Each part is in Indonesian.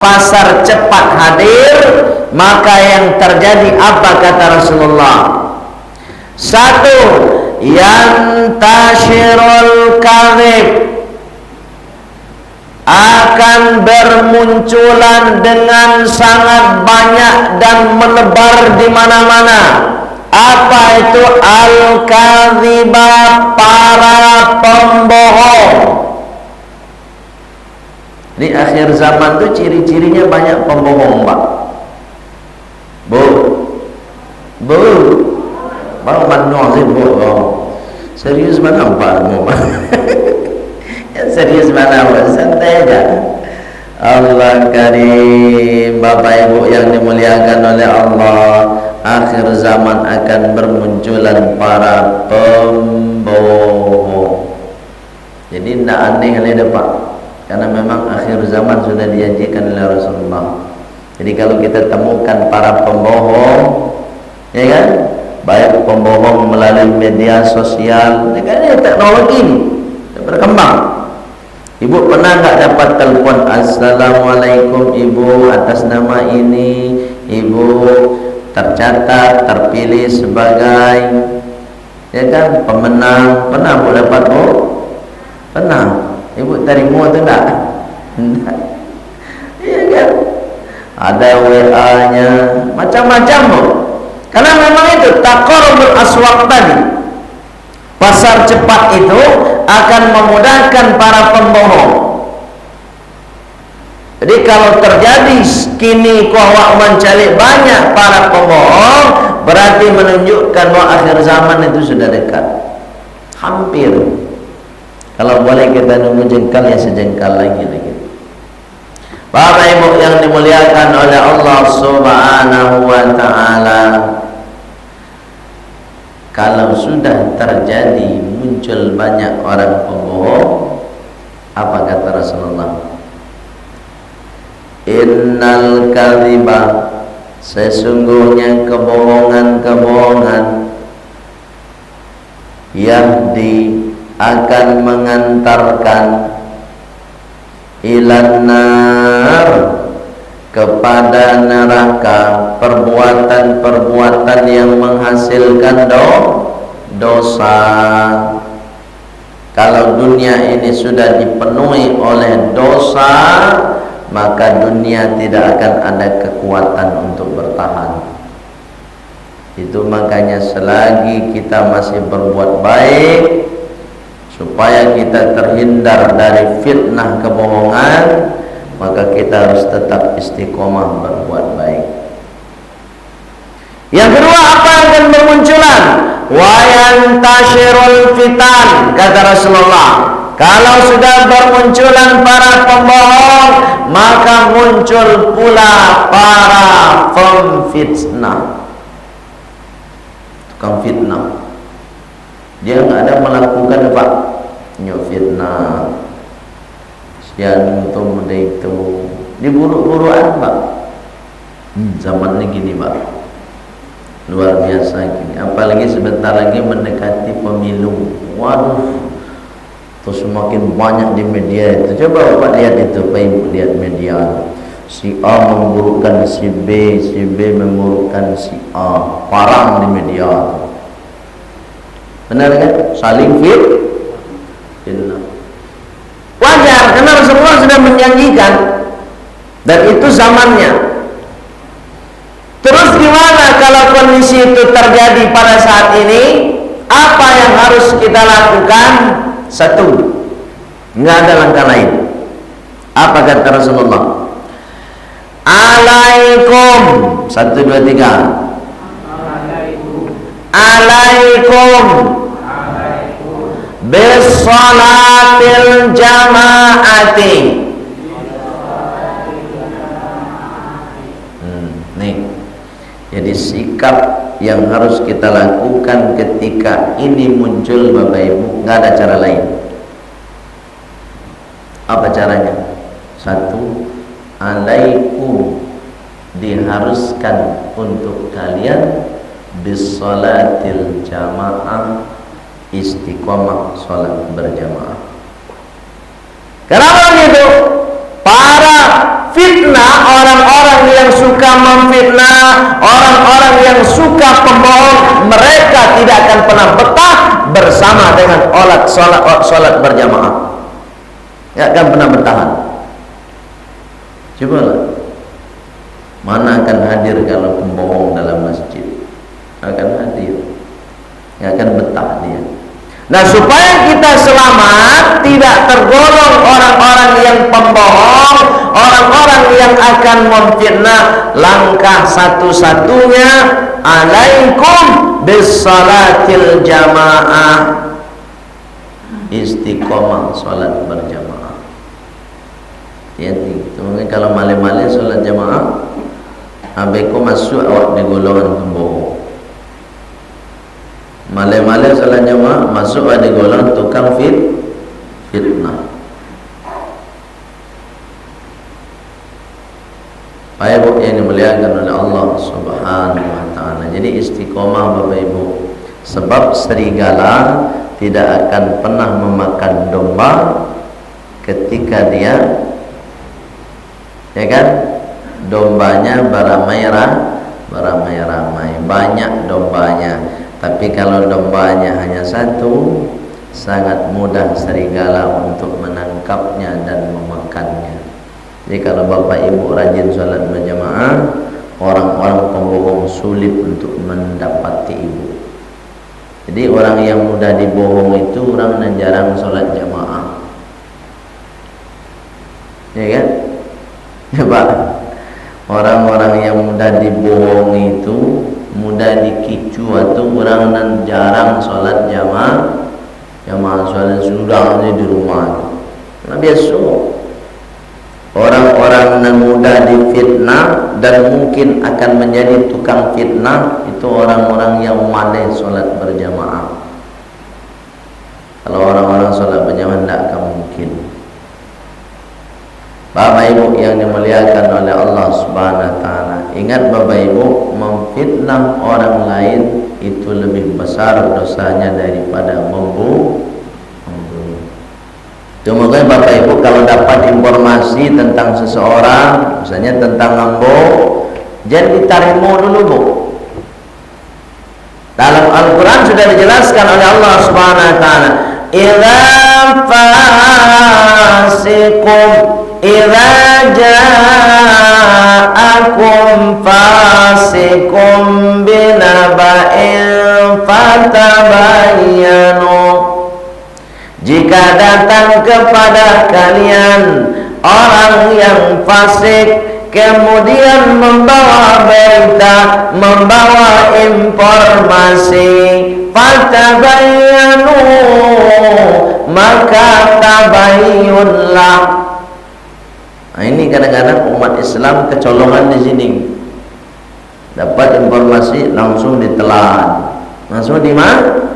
pasar cepat hadir, maka yang terjadi apa kata Rasulullah? Satu, yantashirul kadhib, akan bermunculan dengan sangat banyak dan menebar di mana-mana. Apa itu al-kadhiba? Para pembohong. Di akhir zaman itu ciri-cirinya banyak pembohong, Pak. Mau manual Bu. Serius mana Pak? Ya, serius mana Pak? Santai aja. Allah Karim, Bapak Ibu yang dimuliakan oleh Allah, akhir zaman akan bermunculan para pembohong. Jadi tidak aneh oleh Pak, karena memang akhir zaman sudah dijanjikan oleh Rasulullah. Jadi kalau kita temukan para pembohong, ya kan, baik pembohong melalui media sosial, ya kan, ini teknologi ini berkembang. Ibu pernah nggak dapat telepon, assalamualaikum Ibu, atas nama ini Ibu tercatat terpilih sebagai, ya kan, pemenang. Pernah Bu dapat Bu? Pernah. Ibu terima itu enggak? Enggak. Iya kan? Ada WA-nya, macam-macam Bu. Karena memang itu taqarrubul aswaq tadi. Pasar cepat itu akan memudahkan para pembohong. Jadi kalau terjadi kini kuawak mencari banyak para pembohong, berarti menunjukkan bahwa akhir zaman itu sudah dekat. Hampir. Kalau boleh kita nunggu jengkal, ya sejengkal lagi. Bapak Ibu yang dimuliakan oleh Allah Subhanahu wa ta'ala, kalau sudah terjadi muncul banyak orang pembohong, apa kata Rasulullah? Innal kadhiba, sesungguhnya kebohongan-kebohongan, yahdi, akan mengantarkan ilan nar, kepada neraka, perbuatan-perbuatan yang menghasilkan dosa. Kalau dunia ini sudah dipenuhi oleh dosa, maka dunia tidak akan ada kekuatan untuk bertahan. Itu makanya selagi kita masih berbuat baik, supaya kita terhindar dari fitnah kebohongan, maka kita harus tetap istiqomah berbuat baik. Yang kedua, apa yang akan bermunculan? Wa yantashirul fitan, kata Rasulullah. Kalau sudah bermunculan para pembohong, maka muncul pula para pemfitnah. Tukang fitnah. Dia nggak ada melakukan apa? Fitnah. Sian itu muda itu diburu-buruan Pak. Zaman ini gini Pak, luar biasa gini. Apalagi sebentar lagi mendekati pemilu. Waduh, terus semakin banyak di media itu. Coba Bapak lihat itu, Pak Ibu lihat media. Si A memburukan si B, si B memburukan si A. Parang di media. Benar kan? Saling fitnah. Wajar, karena Rasulullah sudah menjanjikan, dan itu zamannya. Terus gimana kalau kondisi itu terjadi pada saat ini? Apa yang harus kita lakukan? Satu, nggak ada langkah lain. Apa kata Rasulullah? Alaikum, 1, 2, 3. Alaikum bisolatil jamaati. Nih, jadi sikap yang harus kita lakukan ketika ini muncul Bapak Ibu, nggak ada cara lain. Apa caranya? Satu, alaikum, diharuskan untuk kalian bisolatil jamaah, istiqomah sholat berjamaah. Kenapa begitu? Para fitnah, orang-orang yang suka memfitnah, orang-orang yang suka pembohong, mereka tidak akan pernah betah bersama dengan sholat berjamaah. Tidak akan pernah bertahan. Cobalah, mana akan hadir kalau pembohong dalam masjid? Akan hadir, tidak akan betah dia. Nah, supaya kita selamat, tidak tergolong orang-orang yang pembohong, orang-orang yang akan memfitnah, langkah satu-satunya, alaikum bis-salatil jamaah, istiqomah salat berjamaah. Ya, mungkin kalau malih-malih salat jamaah, abeku masuk awak di golongan pembohong. Malih-malih salat jamaah masuk di golongan tukang fitnah. Bapak Ibu yang dimuliakan oleh Allah Subhanahu wa taala. Jadi istiqomah Bapak Ibu. Sebab serigala tidak akan pernah memakan domba ketika dia, ya kan, dombanya beramai-ramai, banyak dombanya. Tapi kalau dombanya hanya satu, sangat mudah serigala untuk menangkapnya dan memakannya. Jadi kalau Bapak Ibu rajin sholat berjamaah, orang-orang pembohong sulit untuk mendapati Ibu. Jadi orang yang mudah dibohong itu orang yang jarang sholat jamaah, ya kan? Ya Pak, orang-orang yang mudah dibohong itu, mudah dikicu atau orang yang jarang sholat jamaah sholat sudah di rumah. Karena biasa orang-orang yang mudah difitnah dan mungkin akan menjadi tukang fitnah itu orang-orang yang malas sholat berjamaah. Kalau orang-orang sholat berjamaah tidak akan mungkin. Bapak Ibu yang dimuliakan oleh Allah Subhanahu wa taala, ingat Bapak Ibu, memfitnah orang lain itu lebih besar dosanya daripada membunuh. Cuma kan Bapak Ibu kalau dapat informasi tentang seseorang, misalnya tentang ngambok, jangan diterima dulu Bu. Dalam Al-Quran sudah dijelaskan oleh Allah Subhanahu wa taala, idza ja'akum fasikum binaba'in fatabayyanu. Jika datang kepada kalian orang yang fasik, kemudian membawa berita, membawa informasi, fatabayyanu, maka tabayyunlah. Nah, ini kadang-kadang umat Islam kecolongan di sini. Dapat informasi langsung ditelan, langsung dimana?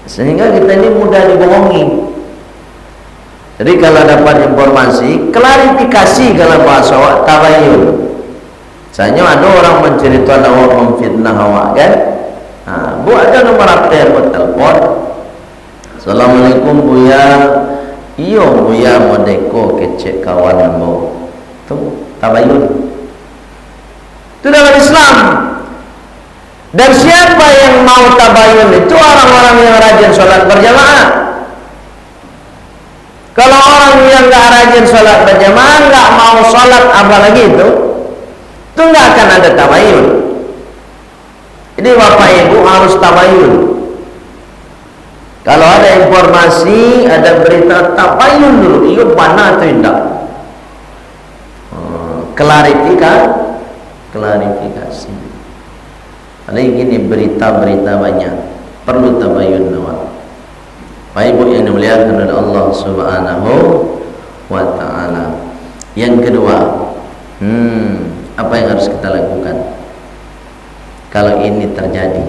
Sehingga kita ini mudah dibohongi. Jadi kalau dapat informasi, klarifikasi kalau bahasa awak tabayyun. Misalnya ada orang menceritakan awak memfitnah awak kan? Nah, Bu ada nomor HP buat telepon. Assalamualaikum Buya. Iyo Buya modeko kecek kawan Bu. Tuh tabayyun. Itu dalam Islam. Dan siapa yang mau tabayyun itu orang-orang yang rajin sholat berjamaah. Kalau orang yang nggak rajin sholat berjamaah, nggak mau sholat apalagi itu nggak akan ada tabayyun. Jadi Bapak Ibu harus tabayyun. Kalau ada informasi, ada berita, tabayyun dulu. Iya mana atau tidak? Klarifikasi. Ada gini berita-berita banyak, perlu tabayyun awak. Bapak Ibu yang dimuliakan oleh Allah Subhanahu wa taala. Yang kedua, apa yang harus kita lakukan kalau ini terjadi,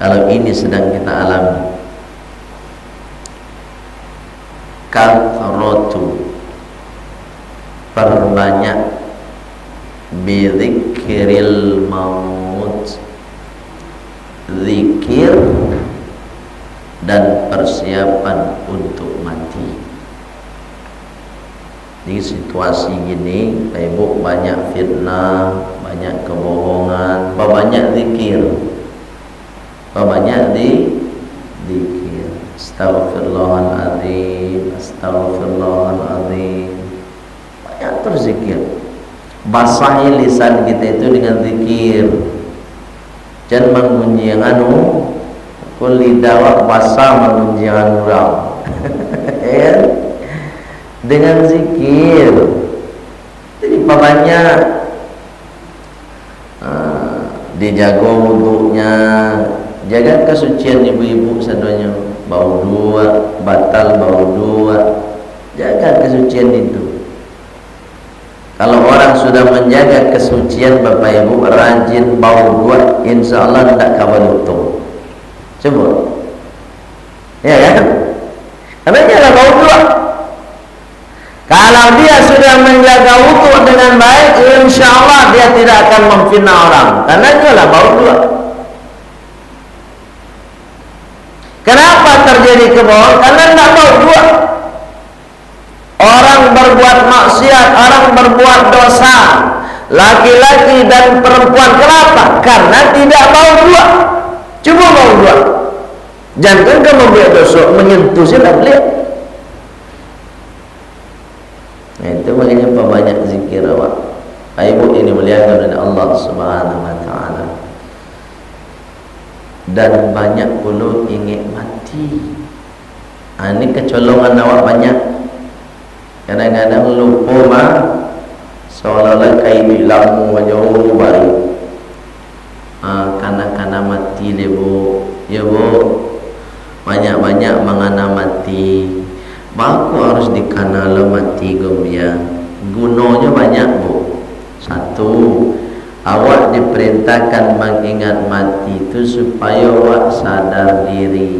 kalau ini sedang kita alami? Kathratu, perbanyak bidzikril maut, zikir dan persiapan untuk mati. Di situasi gini, Ibu, banyak fitnah, banyak kebohongan, banyak zikir, banyak zikir. Astaghfirullahaladzim, astaghfirullahaladzim. Banyak terus zikir. Basahi lisan kita itu dengan zikir. Jangan menggunjing kulli dawak basah menggunjing orang. Ya, dengan zikir. Jadi banyak dijaga wuduknya, jaga kesucian ibu-ibu sadonya, bau dua, batal bau dua, jaga kesucian itu. Kalau orang sudah menjaga kesucian Bapak Ibu, rajin bau dua, insya Allah tidak kabar untung. Coba, ya kan? Karena jangan bau dua. Kalau dia sudah menjaga wudu dengan baik, insya Allah dia tidak akan memfitnah orang. Karena dia lah bau dua. Kenapa terjadi kebohongan? Karena tidak bau dua. Orang berbuat maksiat, orang berbuat dosa, laki-laki dan perempuan. Kenapa? Karena tidak bau dua. Coba bau dua. Jangan kamu membuat dosa menyentuh silap lihat. Nah, itu makanya banyak zikir awak. Ibu ini muliakan oleh Allah Subhanahu wa taala. Dan banyak pula ingat mati. Ini kecolongan awak banyak. Kadang-kadang lupa mah seolah-olah kayak lamu jauh baru. Kana-kana mati deh bu. Ya bu. Banyak-banyak mengana mati. Baku harus dikanal mati gomya. Gunanya banyak bu. Satu, awak diperintahkan mengingat mati itu supaya awak sadar diri.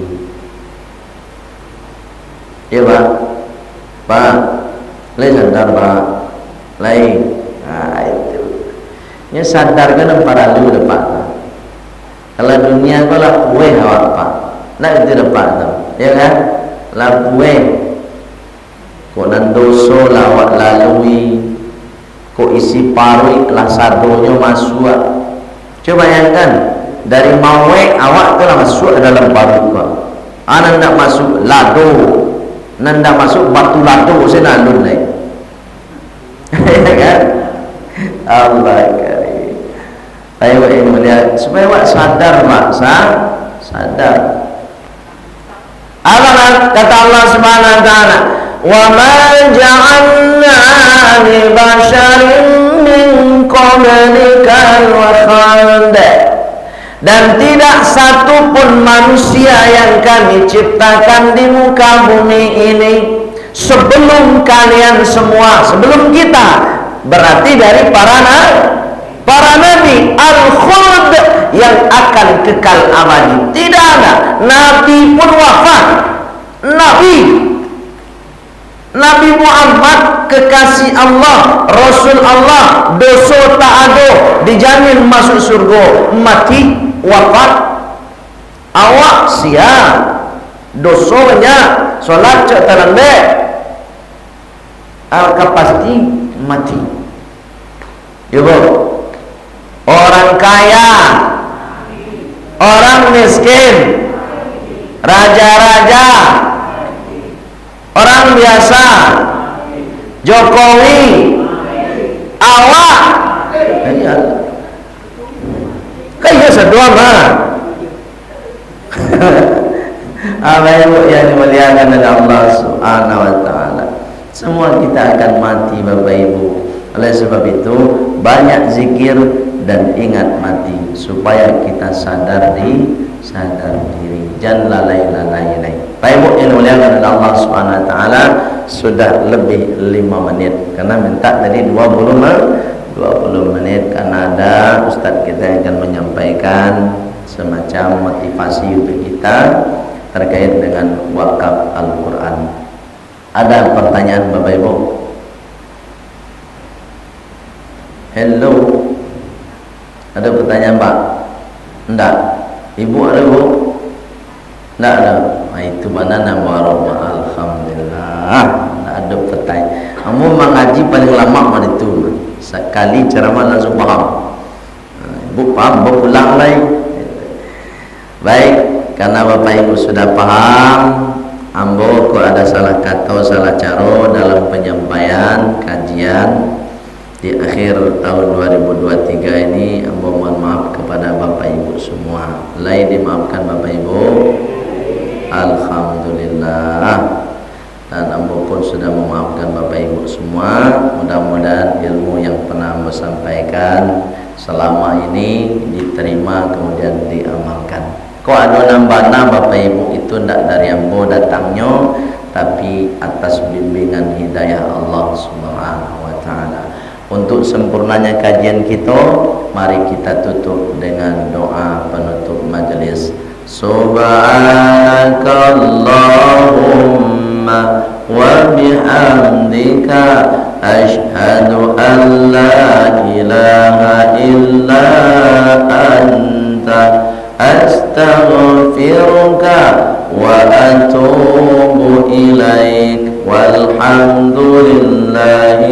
Ya pak, pak, lain sadar pak, lain. Nah itu. Ini sadar kan para lu depan. Kalau dunia kau lah kue awak pak, nak itu depan tu, ya kan? Lah kue. Kok nan dosa lawak lalui, kok isi paru ikhlas sadonya masuk. Coba bayangkan, dari mawe awak telah masuk dalam paru kau. Anak nak masuk lado, nanda masuk batu lado saya nalun lagi. Ya kan? Allah karim. Ayo ini melihat supaya awak sadar mak, sadar. Apa kata Allah Subhanahu wa taala? وَمَا جَعَلْنَا لِبَشَرٍ مِّن قَبْلِكَ الْخُلْدَ. Dan tidak satupun manusia yang kami ciptakan di muka bumi ini sebelum kalian semua, sebelum kita, berarti dari para nabi al-khuld yang akan kekal abadi. Tidak ada nabi pun wafat. Nabi Muhammad kekasih Allah, Rasul Allah, dosa tak ada, dijamin masuk surga. Mati, wafat, awak siap, dosa banyak, solat cak terlambat, pasti mati. Juga orang kaya, orang miskin, raja-raja, orang biasa, Jokowi, awak, kayak sedua mah. Apa yang dimuliakan oleh Allah Subhanahu wa taala. Semua kita akan mati Bapak Ibu. Oleh sebab itu banyak zikir dan ingat mati supaya kita sadar diri. Jangan lalai. Bapak Ibu yang dimuliakan oleh Allah Subhanahu wa taala, sudah lebih 5 menit karena minta tadi 20 menit karena ada ustaz kita yang akan menyampaikan semacam motivasi untuk kita terkait dengan wakaf Al-Quran. Ada pertanyaan Bapak Ibu? Hello, ada pertanyaan Pak? Enggak? Ibu ada Bu? Enggak ada. Nah, itu mana nama Alhamdulillah. Enggak ada pertanyaan. Kamu mengaji paling lama mana itu? Sekali ceramah langsung paham. Ibu paham, berulang lagi. Baik, karena Bapak Ibu sudah paham, ambo kok ada salah kata, salah cara dalam penyampaian kajian di akhir tahun 2023 ini, ambo mohon maaf kepada Bapak Ibu semua. Lai dimaafkan Bapak Ibu. Alhamdulillah. Dan ambo pun sudah memaafkan Bapak Ibu semua. Mudah-mudahan ilmu yang pernah ambo sampaikan selama ini diterima kemudian diamalkan. Kok ada nambah Bapak Ibu itu tidak dari ambo datangnya, tapi atas bimbingan hidayah Allah Subhanahu wa taala. Untuk sempurnanya kajian kita, mari kita tutup dengan doa penutup majelis. Subhanakallahumma wa bihamdika asyhadu an la ilaha illa anta astaghfiruka wa atubu ilaik walhamdulillahi